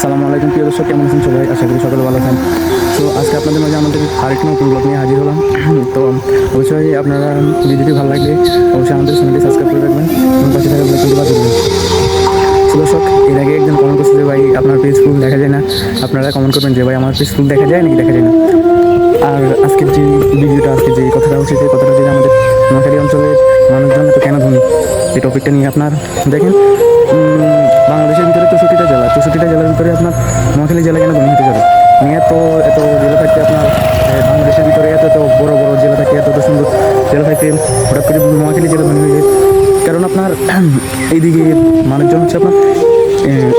আসসালামু আলাইকুম প্রিয় দর্শক, কেমন আছেন সবাই? আশা করি সকলে ভালো আছেন। তো আজকে আপনাদের মাঝে আমাদের আরেকটি নতুন ব্লগ নিয়ে হাজির হলাম। তো অবশ্যই আপনারা ভিডিওটি ভালো লাগলে অবশ্যই আমাদের চ্যানেলটি সাবস্ক্রাইব করে রাখবেন এবং পাশে থাকা বেল আইকনটি বাজিয়ে দেবেন। তো দর্শক, এর আগে একজন কমেন্ট করছে যে ভাই আপনার পেজ ফুল দেখা যায় না। আপনারা কমেন্ট করবেন যে ভাই আমার পেজ ফুল দেখা যায় নাকি দেখা যায় না। আর আজকের যে ভিডিওটা, আজকে যে কথাটা হচ্ছে, সেই কথাটা যে আমাদের নোয়াখালী অঞ্চলের মানুষজন তো কেন ধনী, এই টপিকটা নিয়ে আপনার দেখেন। বাংলাদেশের ভিতরে 64টা জেলার ভিতরে আপনার নোয়াখালী জেলা কেন ধনী হতে যাবে? নিয়ে এত এত জেলা থাকতে আপনার বাংলাদেশের ভিতরে এত এত বড় বড় জেলা থাকে, এত এত সুন্দর জেলা থাকতে হঠাৎ করে নোয়াখালী জেলা ধনী হয়ে যায়। কারণ আপনার এইদিকে মানুষজন হচ্ছে আপনার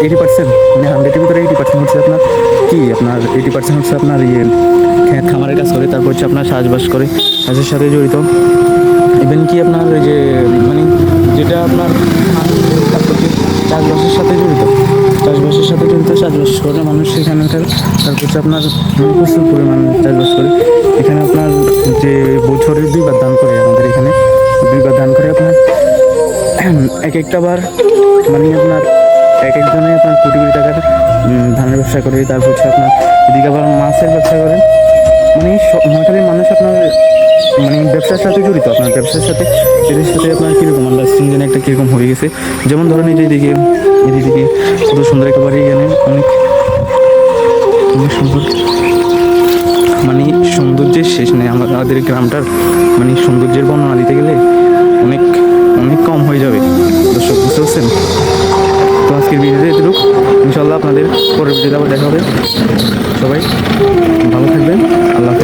80%, মানে 100-এর ভিতরে 80% হচ্ছে আপনার কি, আপনার 80% হচ্ছে আপনার খেত খামারের কাজ করে, তারপর হচ্ছে আপনার চাষবাস করে, চাষের সাথে জড়িত। ইভেন কি আপনার ওই যে মানে যেটা আপনার চাষবাসের সাথে জড়িত, চাষবাস করে মানুষ সেখানকার। তারপর হচ্ছে আপনার প্রচুর পরিমাণ চাষবাস করে। এখানে আপনার যে বছরের 2বার ধান করে, আমাদের এখানে 2বার ধান করে আপনার এক একটা বার, মানে আপনার এক একজনে আপনার কোটি কোটি টাকার ধানের ব্যবসা করে। তারপর হচ্ছে আপনার এদিকে আবার মাছের ব্যবসা করে। মানে নোয়াখালীর মানুষ আপনার মানে ব্যবসার সাথে জড়িত, আপনার ব্যবসার সাথে এদের সাথে আপনার কীরকম আন্ডারস্ট্যান্ডিং একটা কীরকম হয়ে গেছে। যেমন ধরেন এই যে এদিকে কত সুন্দর একটা বাড়ি, এখানে অনেক অনেক সুন্দর, মানে সৌন্দর্যের শেষ নেই। আমাদের গ্রামটার মানে সৌন্দর্যের বর্ণনা দিতে গেলে অনেক অনেক কম হয়ে যাবে দর্শক, বুঝতে পারছেন? তো আজকের ভিডিওতে এতটুকু, ইনশাল্লাহ আপনাদের পরের ভিডিওতে আবার দেখা হবে। সবাই ভালো থাকবেন, আল্লাহ হাফেজ।